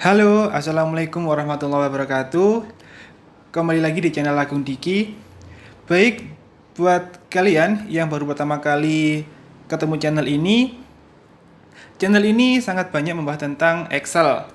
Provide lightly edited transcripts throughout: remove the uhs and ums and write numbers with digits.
Halo, Assalamualaikum warahmatullahi wabarakatuh. Kembali lagi di channel Agung Diki. Baik, buat kalian yang baru pertama kali ketemu channel ini sangat banyak membahas tentang Excel.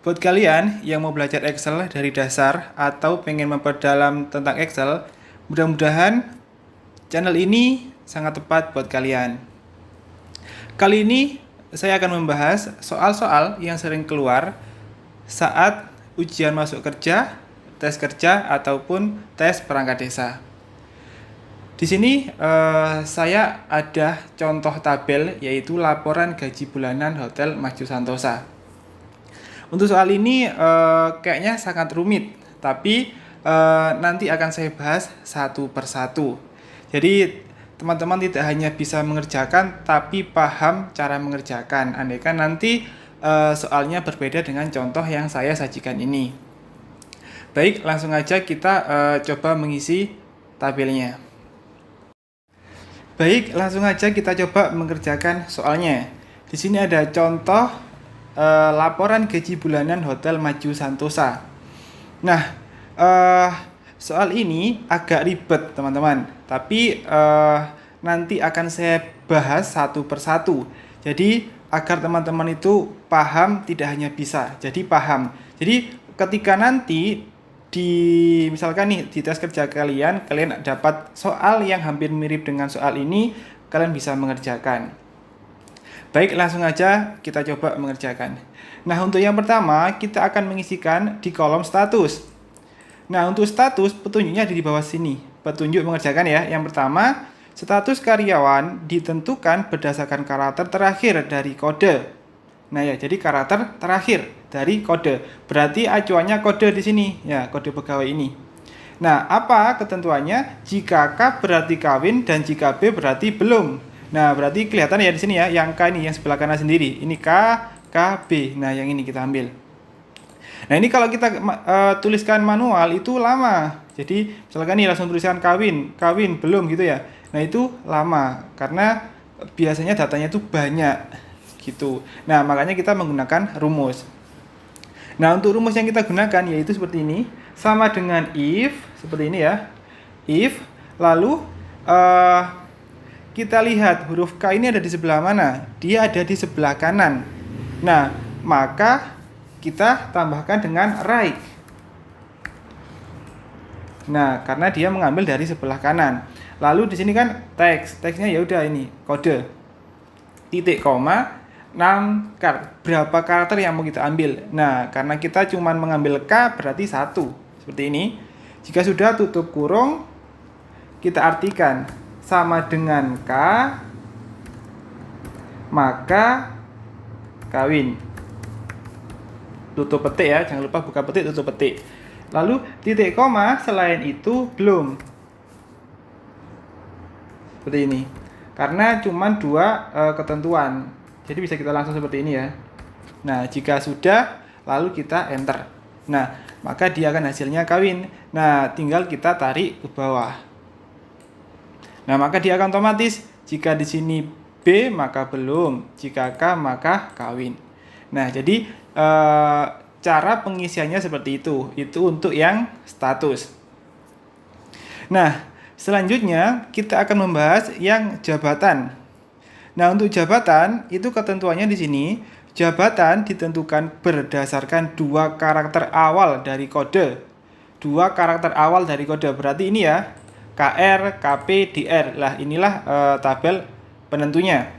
Buat kalian yang mau belajar Excel dari dasar atau pengen memperdalam tentang Excel, mudah-mudahan channel ini sangat tepat buat kalian. Kali ini saya akan membahas soal-soal yang sering keluar saat ujian masuk kerja, tes kerja, ataupun tes perangkat desa. Di sini saya ada contoh tabel, yaitu laporan gaji bulanan Hotel Maju Santosa. Untuk soal ini kayaknya sangat rumit, tapi nanti akan saya bahas satu persatu. Jadi teman-teman tidak hanya bisa mengerjakan, tapi paham cara mengerjakan. Andaikan nanti soalnya berbeda dengan contoh yang saya sajikan ini. Baik, langsung aja kita coba mengisi tabelnya. Baik, langsung aja kita coba mengerjakan soalnya. Di sini ada contoh laporan gaji bulanan Hotel Maju Santosa. Nah, soal ini agak ribet teman-teman, tapi nanti akan saya bahas satu persatu. Jadi agar teman-teman itu paham, tidak hanya bisa, jadi paham. Jadi ketika nanti misalkan nih di tes kerja kalian dapat soal yang hampir mirip dengan soal ini, kalian bisa mengerjakan. Baik, langsung aja kita coba mengerjakan. Nah, untuk yang pertama kita akan mengisikan di kolom status. Nah, untuk status petunjuknya ada di bawah sini. Petunjuk mengerjakan ya. Yang pertama, status karyawan ditentukan berdasarkan karakter terakhir dari kode. Nah ya, jadi karakter terakhir dari kode. Berarti acuannya kode di sini, ya, kode pegawai ini. Nah, apa ketentuannya? Jika K berarti kawin dan jika B berarti belum. Nah, berarti kelihatan ya di sini ya, yang K ini yang sebelah kanan sendiri. Ini K, K, B. Nah, yang ini kita ambil. Nah, ini kalau kita tuliskan manual itu lama. Jadi, misalkan nih langsung tuliskan kawin, kawin belum gitu ya. Nah, itu lama karena biasanya datanya itu banyak gitu. Nah, makanya kita menggunakan rumus. Nah, untuk rumus yang kita gunakan yaitu seperti ini, sama dengan if, seperti ini ya. If, lalu kita lihat huruf K ini ada di sebelah mana? Dia ada di sebelah kanan. Nah, maka kita tambahkan dengan right. Nah, karena dia mengambil dari sebelah kanan. Lalu di sini kan teksnya ya udah ini kode. Titik koma 6 berapa karakter yang mau kita ambil. Nah, karena kita cuma mengambil K berarti 1. Seperti ini. Jika sudah tutup kurung, kita artikan sama dengan K, maka kawin. Tutup petik ya, jangan lupa buka petik, tutup petik. Lalu titik koma selain itu belum. Seperti ini. Karena cuma dua ketentuan. Jadi bisa kita langsung seperti ini ya. Nah, jika sudah lalu kita enter. Nah, maka dia akan hasilnya kawin. Nah, tinggal kita tarik ke bawah. Nah, maka dia akan otomatis jika di sini B maka belum, jika K maka kawin. Nah, jadi cara pengisiannya seperti itu. Itu untuk yang status. Nah, selanjutnya kita akan membahas yang jabatan. Nah, untuk jabatan itu ketentuannya di sini, jabatan ditentukan berdasarkan dua karakter awal dari kode. Dua karakter awal dari kode. Berarti ini ya, KR, KP, DR. Lah, inilah tabel penentunya.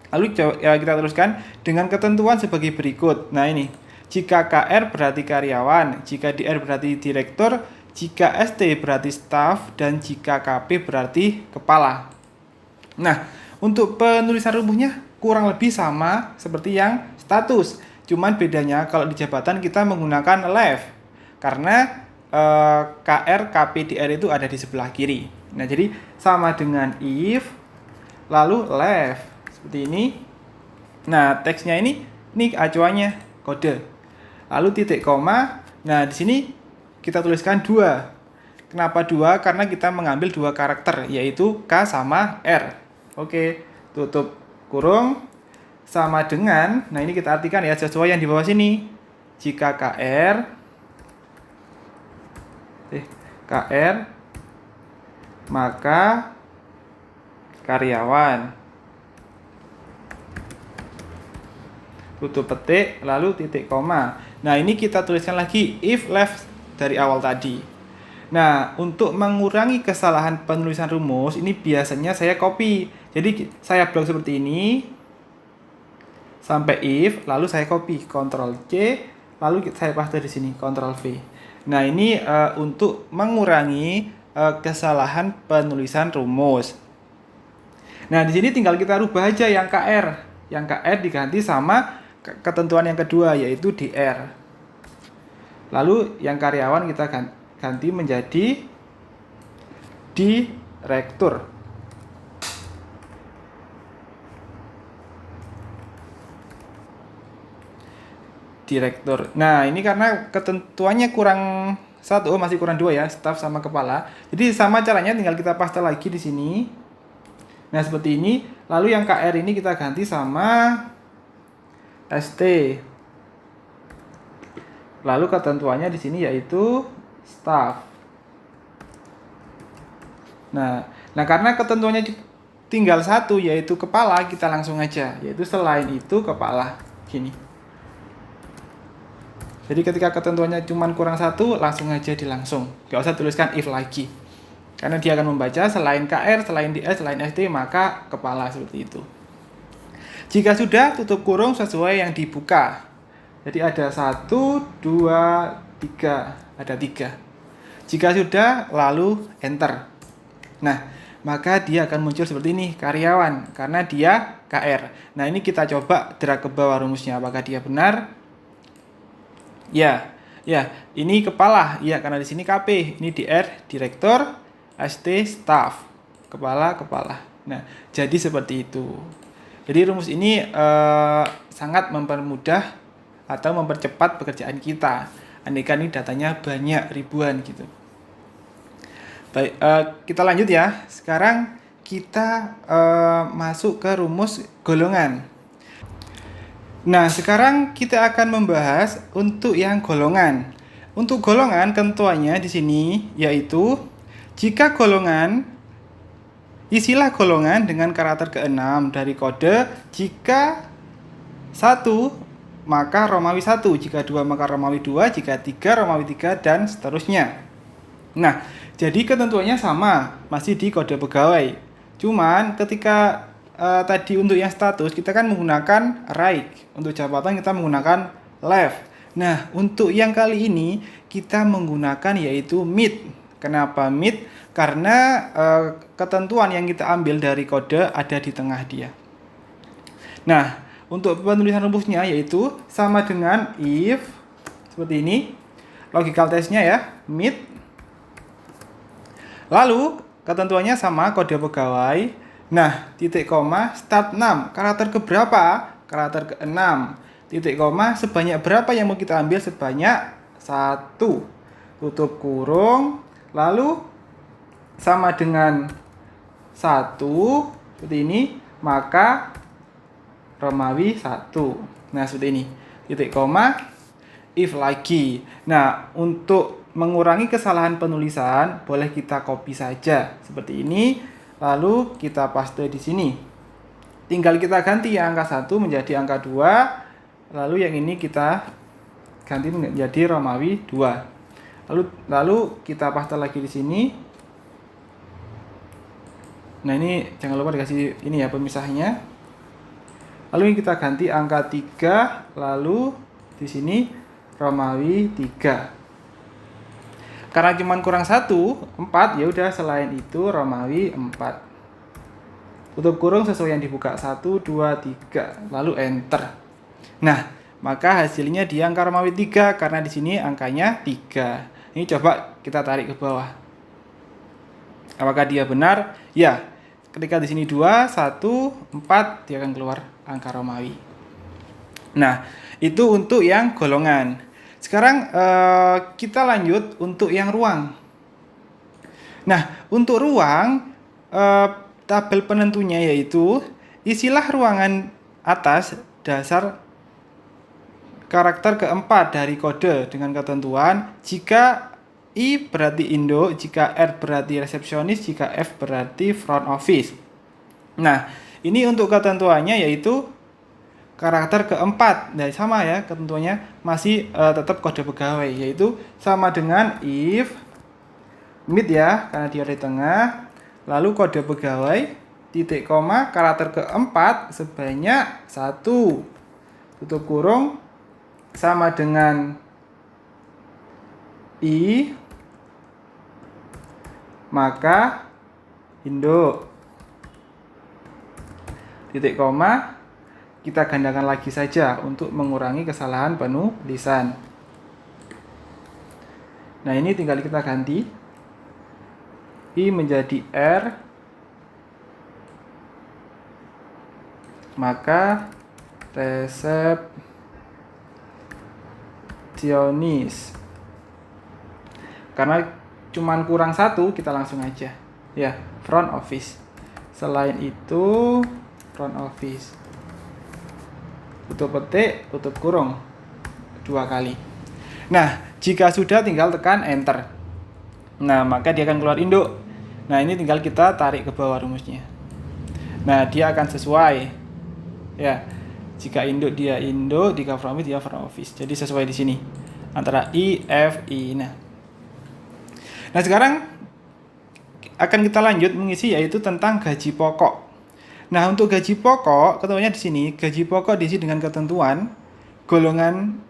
Lalu kita teruskan dengan ketentuan sebagai berikut. Nah, ini. Jika KR berarti karyawan, jika DR berarti direktur, jika ST berarti staff, dan jika KP berarti kepala. Nah, untuk penulisan rumusnya kurang lebih sama seperti yang status. Cuman bedanya kalau di jabatan kita menggunakan left. Karena KR, KP, DR itu ada di sebelah kiri. Nah, jadi sama dengan if, lalu left. Seperti ini. Nah, teksnya ini acuannya kode. Lalu titik koma. Nah, di sini kita tuliskan 2. Kenapa 2? Karena kita mengambil dua karakter, yaitu K sama R. Oke, tutup kurung sama dengan, nah ini kita artikan ya sesuai yang di bawah sini. jika KR maka karyawan, tutup petik, lalu titik koma. Nah, ini kita tuliskan lagi if left dari awal tadi. Nah, untuk mengurangi kesalahan penulisan rumus, ini biasanya saya copy. Jadi, saya blok seperti ini, sampai if, lalu saya copy, Ctrl C, lalu saya paste di sini, Ctrl V. Nah, ini untuk mengurangi kesalahan penulisan rumus. Nah, di sini tinggal kita rubah aja yang KR. Yang KR diganti sama ketentuan yang kedua, yaitu DR. Lalu yang karyawan kita ganti menjadi direktur. Nah, ini karena ketentuannya kurang satu, masih kurang dua ya, staf sama kepala. Jadi sama caranya, tinggal kita paste lagi di sini. Nah, seperti ini. Lalu yang KR ini kita ganti sama ST. Lalu ketentuannya di sini yaitu staf. Nah karena ketentuannya tinggal satu, yaitu kepala, kita langsung aja, yaitu selain itu kepala. Gini. Jadi ketika ketentuannya cuma kurang satu, langsung aja dilangsung. Gak usah tuliskan if lagi. Karena dia akan membaca selain KR, selain DS, selain ST, maka kepala, seperti itu. Jika sudah, tutup kurung sesuai yang dibuka. Jadi ada 1, 2, 3. Ada 3. Jika sudah, lalu enter. Nah, maka dia akan muncul seperti ini, karyawan, karena dia KR. Nah, ini kita coba drag ke bawah rumusnya, apakah dia benar? Ya, ini kepala, ya, karena di sini KP, ini DR, direktur, ST, staff, kepala. Nah, jadi seperti itu. Jadi rumus ini sangat mempermudah atau mempercepat pekerjaan kita. Andaikan ini datanya banyak, ribuan gitu. Baik, kita lanjut ya. Sekarang kita masuk ke rumus golongan. Nah, sekarang kita akan membahas untuk yang golongan. Untuk golongan, ketentuannya di sini yaitu jika golongan, isilah golongan dengan karakter ke-6 dari kode. Jika 1, maka Romawi 1, jika 2 maka Romawi 2, jika 3 Romawi 3, dan seterusnya. Nah, jadi ketentuannya sama, masih di kode pegawai. Cuman ketika tadi untuk yang status kita kan menggunakan right, untuk jabatan kita menggunakan left. Nah, untuk yang kali ini kita menggunakan yaitu mid. Kenapa mid? Karena ketentuan yang kita ambil dari kode ada di tengah dia. Nah, untuk penulisan rumusnya yaitu sama dengan if, seperti ini. Logical testnya ya, mid. Lalu ketentuannya sama, kode pegawai. Nah, titik koma, start 6. Karakter keberapa? Karakter ke-6. Titik koma, sebanyak berapa yang mau kita ambil? Sebanyak 1. Tutup kurung. Lalu sama dengan 1, seperti ini. Maka Romawi 1. Nah, seperti ini. Titik koma, if lagi. Nah, untuk mengurangi kesalahan penulisan, boleh kita copy saja. Seperti ini. Lalu kita paste di sini. Tinggal kita ganti yang angka 1 menjadi angka 2. Lalu yang ini kita ganti menjadi Romawi 2. Lalu kita paste lagi di sini. Nah, ini jangan lupa dikasih ini ya pemisahnya. Lalu kita ganti angka 3, lalu di sini Romawi 3. Karena cuma kurang 1, 4, ya udah selain itu Romawi 4. Tutup kurung sesuai yang dibuka, 1, 2, 3, lalu enter. Nah, maka hasilnya di angka Romawi 3 karena di sini angkanya 3. Ini coba kita tarik ke bawah. Apakah dia benar? Ya. Ketika di sini 2, 1, 4, dia akan keluar angka Romawi. Nah, itu untuk yang golongan. Sekarang kita lanjut untuk yang ruang. Nah, untuk ruang, tabel penentunya yaitu isilah ruangan atas dasar karakter keempat dari kode dengan ketentuan jika I berarti induk, jika R berarti resepsionis, jika F berarti front office. Nah, ini untuk ketentuannya yaitu karakter keempat. Nah, sama ya ketentuannya masih tetap kode pegawai, yaitu sama dengan if mid ya, karena dia di tengah, lalu kode pegawai, titik koma, karakter keempat sebanyak 1, tutup kurung, sama dengan I, maka induk, titik koma, kita gandakan lagi saja untuk mengurangi kesalahan penulisan. Nah, ini tinggal kita ganti I menjadi R, maka resepsionis. Karena cuman kurang 1, kita langsung aja ya, front office. Selain itu front office, tutup petik, tutup kurung 2 kali. Nah, jika sudah tinggal tekan enter. Nah, maka dia akan keluar induk. Nah, ini tinggal kita tarik ke bawah rumusnya. Nah, dia akan sesuai. Ya, jika induk dia induk, jika front office dia front office. Jadi sesuai di sini antara I, F, I. Nah, sekarang akan kita lanjut mengisi yaitu tentang gaji pokok. Nah, untuk gaji pokok, ketentuannya di sini, gaji pokok diisi dengan ketentuan golongan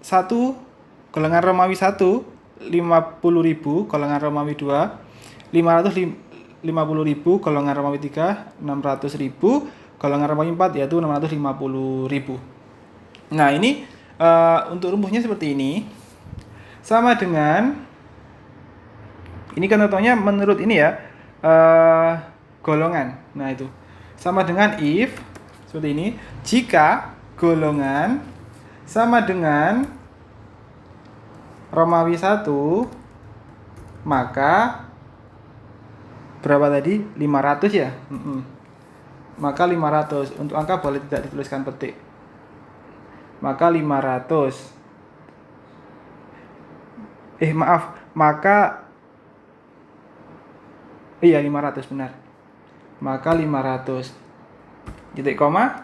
1, golongan Romawi 1 50.000, golongan Romawi 2 550.000, golongan Romawi 3 600.000, golongan Romawi 4 yaitu 650.000. Nah, ini untuk rumusnya seperti ini. Sama dengan ini kan contohnya menurut ini ya, golongan. Nah, itu sama dengan if seperti ini, jika golongan sama dengan Romawi 1, maka berapa tadi? 500 ya? Maka 500. Untuk angka boleh tidak dituliskan petik. Maka 500. Iya 500 benar. Maka 500. Titik koma.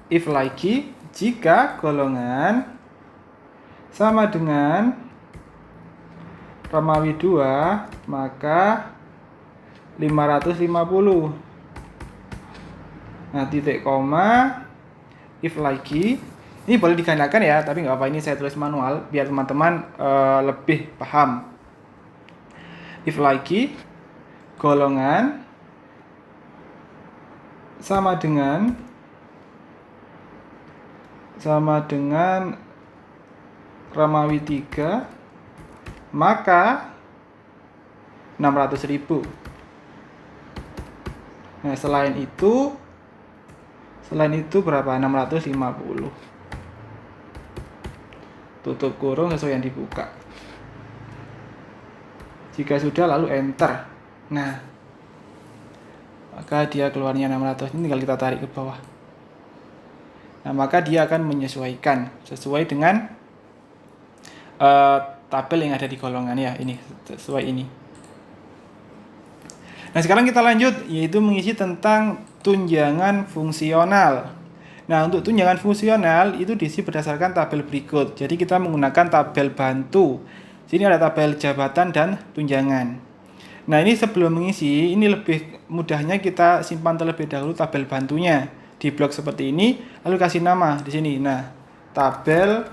If lagi jika golongan sama dengan Romawi 2, maka 550. Nah, titik koma, if lagi, ini boleh digandakan ya, tapi nggak apa, ini saya tulis manual biar teman-teman lebih paham. If lagi, golongan sama dengan Romawi 3, maka 600.000. Nah, selain itu berapa? 650. Tutup kurung sesuai yang dibuka. Jika sudah lalu enter. Nah, maka dia keluarnya 600. Ini tinggal kita tarik ke bawah. Nah, maka dia akan menyesuaikan sesuai dengan tabel yang ada di golongan ya, ini sesuai ini. Nah, sekarang kita lanjut yaitu mengisi tentang tunjangan fungsional. Nah, untuk tunjangan fungsional itu diisi berdasarkan tabel berikut. Jadi kita menggunakan tabel bantu. Sini ada tabel jabatan dan tunjangan. Nah, ini sebelum mengisi, ini lebih mudahnya kita simpan terlebih dahulu tabel bantunya di blok seperti ini, lalu kasih nama di sini. Nah, tabel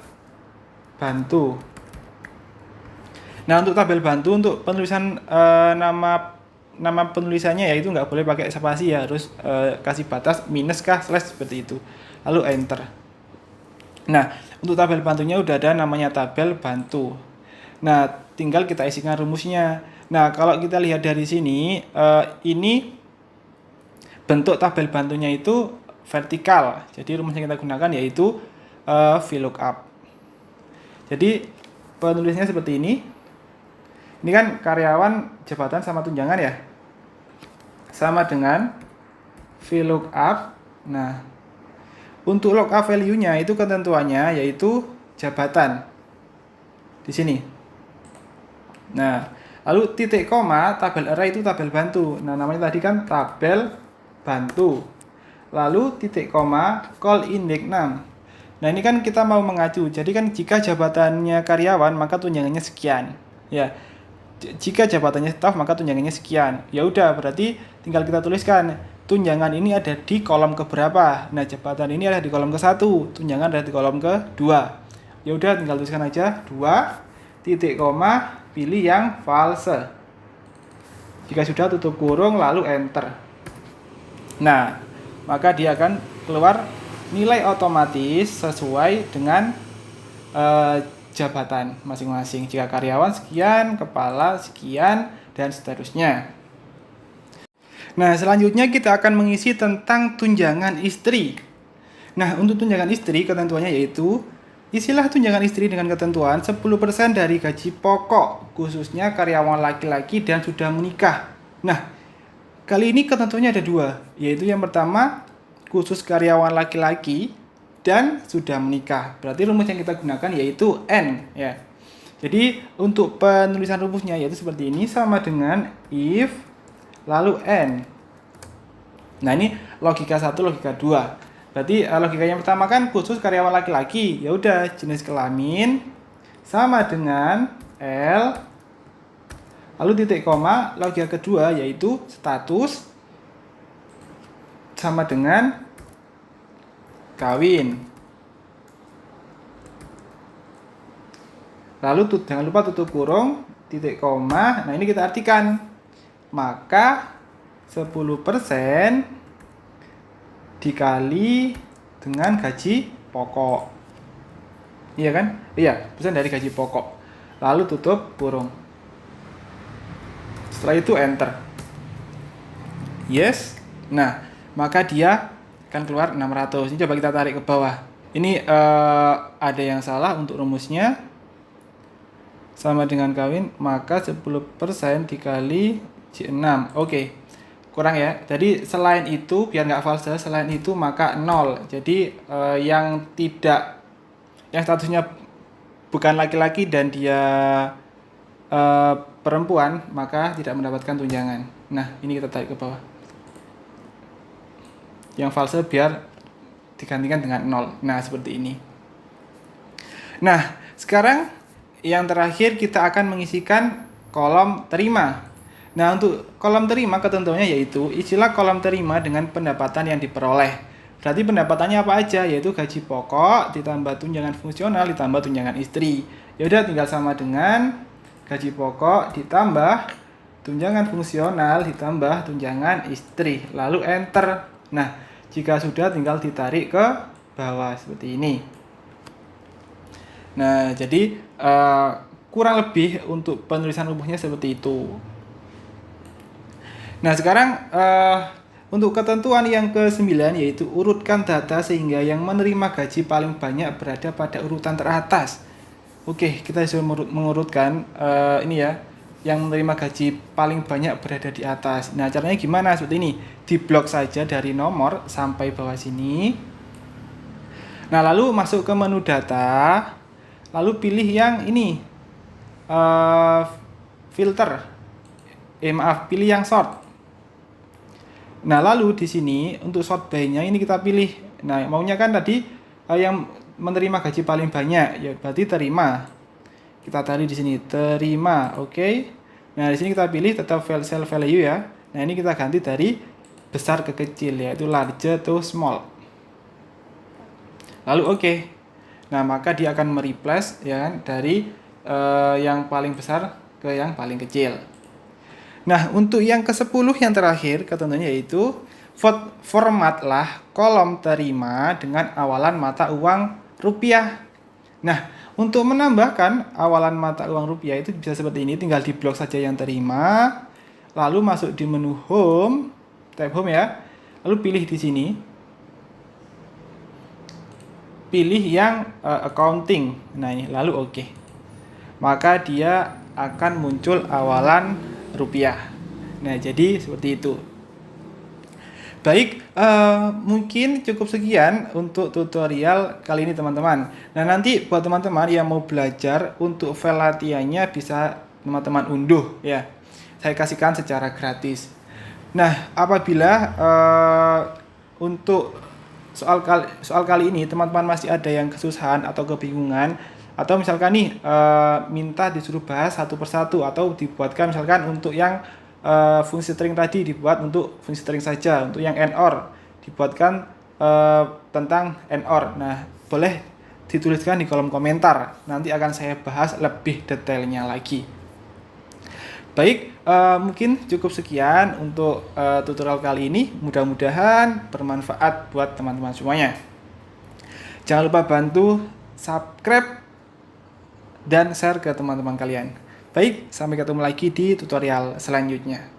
bantu. Nah, untuk tabel bantu untuk penulisan nama penulisannya ya itu nggak boleh pakai spasi ya, harus kasih batas minus kah slash seperti itu. Lalu enter. Nah, untuk tabel bantunya udah ada namanya tabel bantu. Nah, tinggal kita isikan rumusnya. Nah, kalau kita lihat dari sini, ini bentuk tabel bantunya itu vertikal. Jadi rumus yang kita gunakan yaitu VLOOKUP. Jadi penulisnya seperti ini. Ini kan karyawan, jabatan sama tunjangan ya. Sama dengan VLOOKUP. Nah, Untuk log A value-nya itu ketentuannya yaitu jabatan. Di sini. Nah, lalu titik koma, tabel array itu tabel bantu. Nah, namanya tadi kan tabel bantu. Lalu titik koma, call index 6. Nah, ini kan kita mau mengacu. Jadi kan jika jabatannya karyawan, maka tunjangannya sekian. Ya. Jika jabatannya staf, maka tunjangannya sekian. Ya udah, berarti tinggal kita tuliskan tunjangan ini ada di kolom keberapa. Nah, jabatan ini ada di kolom ke-1, tunjangan ada di kolom ke-2. Ya udah, tinggal tuliskan aja 2 titik koma, pilih yang false. Jika sudah, tutup kurung lalu enter. Nah, maka dia akan keluar nilai otomatis sesuai dengan jabatan masing-masing. Jika karyawan sekian, kepala sekian, dan seterusnya. Nah, selanjutnya kita akan mengisi tentang tunjangan istri. Nah, untuk tunjangan istri ketentuannya yaitu isilah tunjangan istri dengan ketentuan 10% dari gaji pokok, khususnya karyawan laki-laki dan sudah menikah. Nah, kali ini ketentuannya ada 2, yaitu yang pertama khusus karyawan laki-laki dan sudah menikah. Berarti rumus yang kita gunakan yaitu N ya. Jadi untuk penulisan rumusnya yaitu seperti ini, sama dengan if lalu N. Nah, ini logika 1, logika 2. Berarti logika yang pertama kan khusus karyawan laki-laki. Ya udah, jenis kelamin sama dengan L. Lalu titik koma, logika kedua yaitu status sama dengan kawin. Lalu jangan lupa tutup kurung, titik koma. Nah, ini kita artikan. Maka 10% dikali dengan gaji pokok. Iya kan? Iya, persen dari gaji pokok. Lalu tutup kurung. Setelah itu enter. Yes. Nah, maka dia akan keluar 600. Ini coba kita tarik ke bawah. Ini ada yang salah untuk rumusnya. Sama dengan kawin, maka 10% dikali J6. Oke. Kurang ya. Jadi selain itu, biar nggak false, selain itu maka 0. Jadi yang statusnya bukan laki-laki dan dia perempuan, maka tidak mendapatkan tunjangan. Nah, ini kita tarik ke bawah. Yang false biar digantikan dengan 0. Nah, seperti ini. Nah, sekarang yang terakhir kita akan mengisikan kolom terima. Nah, untuk kolom terima ketentuannya yaitu isilah kolom terima dengan pendapatan yang diperoleh. Berarti pendapatannya apa aja? Yaitu gaji pokok ditambah tunjangan fungsional ditambah tunjangan istri. Ya udah, tinggal sama dengan gaji pokok ditambah tunjangan fungsional ditambah tunjangan istri. Lalu enter. Nah, jika sudah tinggal ditarik ke bawah seperti ini. Nah, jadi kurang lebih untuk penulisan rumusnya seperti itu. Nah, sekarang untuk ketentuan yang ke-9 yaitu urutkan data sehingga yang menerima gaji paling banyak berada pada urutan teratas. Oke, kita sudah mengurutkan ini ya, yang menerima gaji paling banyak berada di atas. Nah, caranya gimana? Seperti ini. Diblok saja dari nomor sampai bawah sini. Nah, lalu masuk ke menu data. Lalu pilih yang ini. Filter. Pilih yang sort. Nah, lalu di sini untuk sort by-nya ini kita pilih. Nah, maunya kan tadi yang menerima gaji paling banyak, ya berarti terima. Kita tarik di sini terima, oke. Nah, di sini kita pilih tetap cell value ya. Nah, ini kita ganti dari besar ke kecil, yaitu large to small. Lalu oke. Nah, maka dia akan mereplace ya kan, dari yang paling besar ke yang paling kecil. Nah, untuk yang ke-10 yang terakhir ketentuannya yaitu formatlah kolom terima dengan awalan mata uang rupiah. Nah, untuk menambahkan awalan mata uang rupiah itu bisa seperti ini, tinggal diblok saja yang terima, lalu masuk di menu home, tab home ya, lalu pilih di sini, pilih yang accounting. Nah, ini lalu oke. Maka dia akan muncul awalan rupiah. Nah, jadi seperti itu. Baik, mungkin cukup sekian untuk tutorial kali ini teman-teman. Nah, nanti buat teman-teman yang mau belajar untuk file latihannya bisa teman-teman unduh ya. Saya kasihkan secara gratis. Nah, apabila untuk soal kali ini teman-teman masih ada yang kesusahan atau kebingungan, atau misalkan nih minta disuruh bahas satu persatu, atau dibuatkan misalkan untuk yang fungsi string tadi dibuat untuk fungsi string saja, untuk yang AND OR dibuatkan tentang AND OR. Nah, boleh dituliskan di kolom komentar, nanti akan saya bahas lebih detailnya lagi. Baik, mungkin cukup sekian untuk tutorial kali ini. Mudah-mudahan bermanfaat buat teman-teman semuanya. Jangan lupa bantu subscribe dan share ke teman-teman kalian. Baik, sampai ketemu lagi di tutorial selanjutnya.